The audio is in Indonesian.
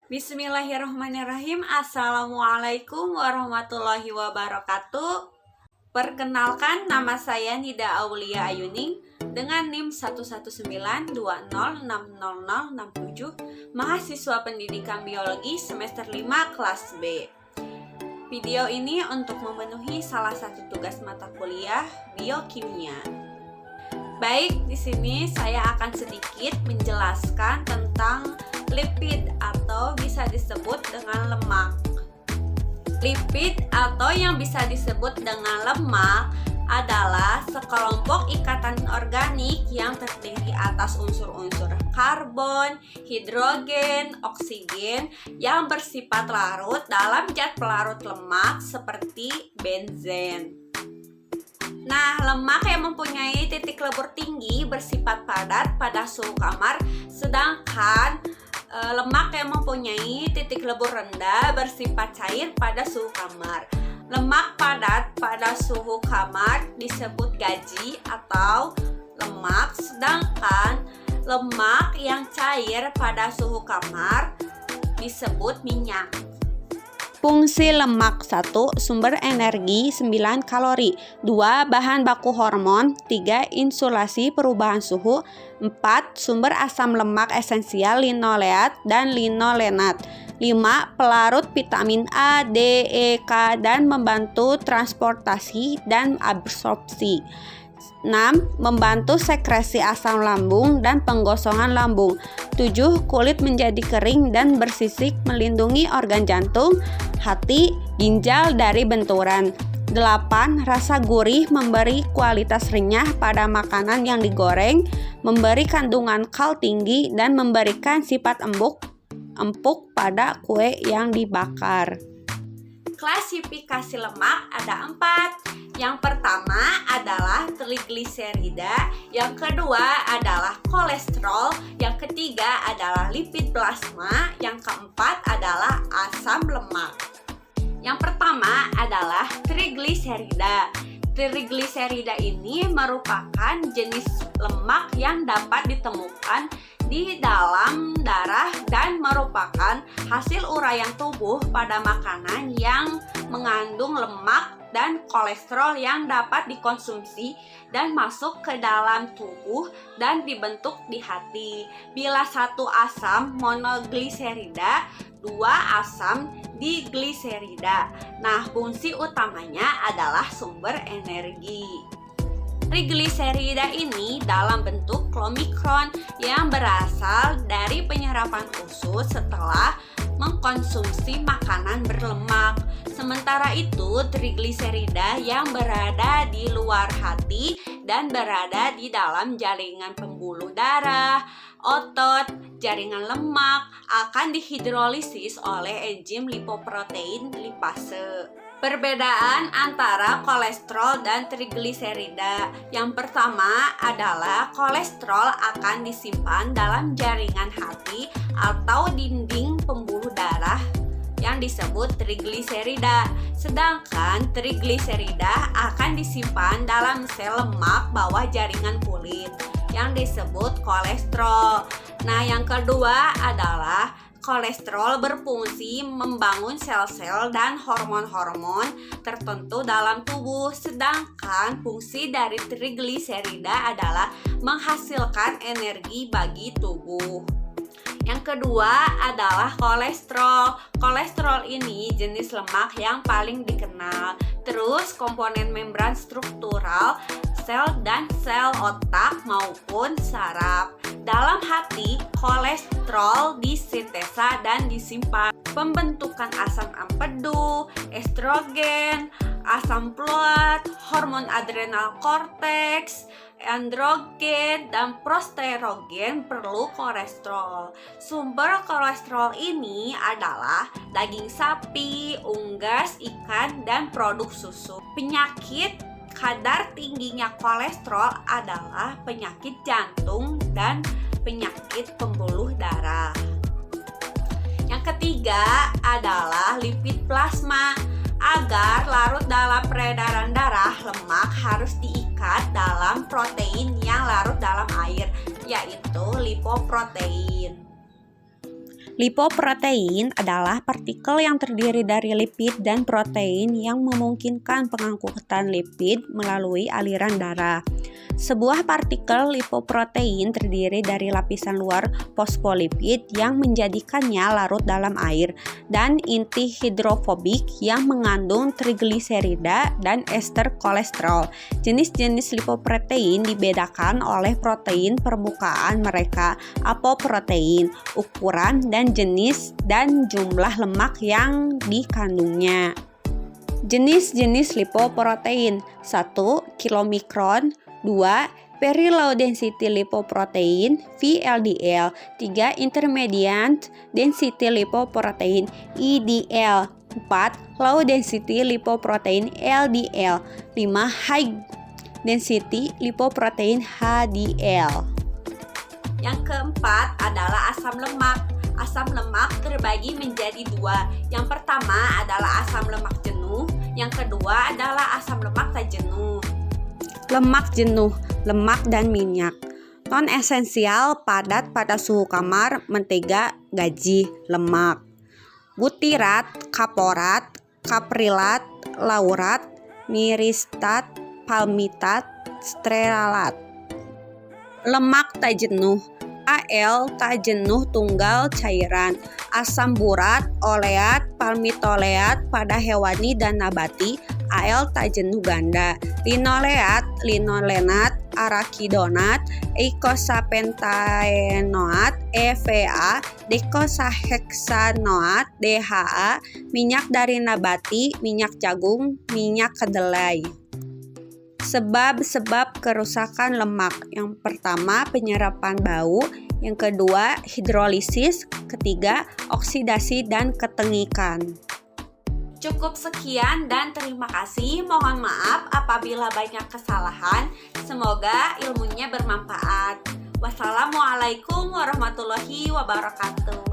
Bismillahirrahmanirrahim. Assalamualaikum warahmatullahi wabarakatuh. Perkenalkan, nama saya Nida Aulia Ayuning dengan NIM 11920606067, mahasiswa pendidikan biologi semester 5 kelas B. Video ini untuk memenuhi salah satu tugas mata kuliah biokimia. Baik, di sini saya akan sedikit menjelaskan tentang lipid atau bisa disebut dengan lemak. Lipid atau yang bisa disebut dengan lemak adalah sekelompok ikatan organik yang terdiri atas unsur-unsur karbon, hidrogen, oksigen yang bersifat larut dalam zat pelarut lemak seperti benzen. Nah, lemak yang mempunyai titik lebur tinggi bersifat padat pada suhu kamar, sedangkan lemak yang mempunyai titik lebur rendah bersifat cair pada suhu kamar. Lemak padat pada suhu kamar disebut gaji atau lemak, sedangkan lemak yang cair pada suhu kamar disebut minyak. Fungsi lemak: 1. Sumber energi 9 kalori, 2. Bahan baku hormon, 3. Insulasi perubahan suhu, 4. Sumber asam lemak esensial linoleat dan linolenat, 5. Pelarut vitamin A, D, E, K dan membantu transportasi dan absorpsi, 6. Membantu sekresi asam lambung dan penggosongan lambung, 7. Kulit menjadi kering dan bersisik, melindungi organ jantung, hati, ginjal dari benturan, 8. Rasa gurih, memberi kualitas renyah pada makanan yang digoreng, memberi kandungan kal tinggi dan memberikan sifat empuk pada kue yang dibakar. Klasifikasi lemak ada 4. Yang pertama adalah trigliserida, yang kedua adalah kolesterol, yang ketiga adalah lipid plasma, yang keempat adalah asam lemak. Yang pertama adalah trigliserida. Trigliserida ini merupakan jenis lemak yang dapat ditemukan di dalam darah dan merupakan hasil uraian tubuh pada makanan yang mengandung lemak dan kolesterol yang dapat dikonsumsi dan masuk ke dalam tubuh dan dibentuk di hati. Bila 1 asam monogliserida, 2 asam digliserida. Nah, fungsi utamanya adalah sumber energi. Trigliserida ini dalam bentuk omikron yang berasal dari penyerapan usus setelah mengkonsumsi makanan berlemak. Sementara itu, trigliserida yang berada di luar hati dan berada di dalam jaringan pembuluh darah, otot, jaringan lemak akan dihidrolisis oleh enzim lipoprotein lipase. Perbedaan antara kolesterol dan trigliserida: yang pertama adalah kolesterol akan disimpan dalam jaringan hati atau dinding pembuluh darah yang disebut trigliserida, sedangkan trigliserida akan disimpan dalam sel lemak bawah jaringan kulit yang disebut kolesterol. Nah, yang kedua adalah kolesterol berfungsi membangun sel-sel dan hormon-hormon tertentu dalam tubuh, sedangkan fungsi dari trigliserida adalah menghasilkan energi bagi tubuh. Yang kedua adalah kolesterol. Kolesterol ini jenis lemak yang paling dikenal. Terus komponen membran struktural sel dan sel otak maupun saraf. Dalam hati, kolesterol disintesa dan disimpan. Pembentukan asam empedu, estrogen, asam folat, hormon adrenal korteks, androgen, dan prosterogen perlu kolesterol. Sumber kolesterol ini adalah daging sapi, unggas, ikan, dan produk susu. Penyakit kadar tingginya kolesterol adalah penyakit jantung dan penyakit pembuluh darah. Yang ketiga adalah lipid plasma. Agar larut dalam peredaran darah, lemak harus diikat dalam protein yang larut dalam air, yaitu lipoprotein. Lipoprotein adalah partikel yang terdiri dari lipid dan protein yang memungkinkan pengangkutan lipid melalui aliran darah. Sebuah partikel lipoprotein terdiri dari lapisan luar fosfolipid yang menjadikannya larut dalam air dan inti hidrofobik yang mengandung trigliserida dan ester kolesterol. Jenis-jenis lipoprotein dibedakan oleh protein permukaan mereka, apoprotein, ukuran dan jenis dan jumlah lemak yang dikandungnya. Jenis-jenis lipoprotein: 1. Kilomikron, 2. Very low density lipoprotein VLDL, 3. Intermediate density lipoprotein IDL, 4. Low density lipoprotein LDL, 5. High density lipoprotein HDL. Yang keempat adalah asam lemak. Asam lemak terbagi menjadi dua. Yang pertama adalah asam lemak jenuh, yang kedua adalah asam lemak tak jenuh. Lemak jenuh, lemak dan minyak. Non-esensial, padat pada suhu kamar, mentega, gaji, lemak. Butirat, kaporat, kaprilat, laurat, miristat, palmitat, stearat. Lemak tak jenuh, AL tak jenuh tunggal cairan, asam burat, oleat, palmitoleat pada hewani dan nabati, AL tak jenuh ganda, linoleat, linolenat, arakidonat, eicosapentaenoat, EVA, decosaheksanoat, DHA, minyak dari nabati, minyak jagung, minyak kedelai. Sebab-sebab kerusakan lemak. Yang pertama, penyerapan bau. Yang kedua, hidrolisis. Ketiga, oksidasi dan ketengikan. Cukup sekian dan terima kasih. Mohon maaf apabila banyak kesalahan. Semoga ilmunya bermanfaat. Wassalamualaikum warahmatullahi wabarakatuh.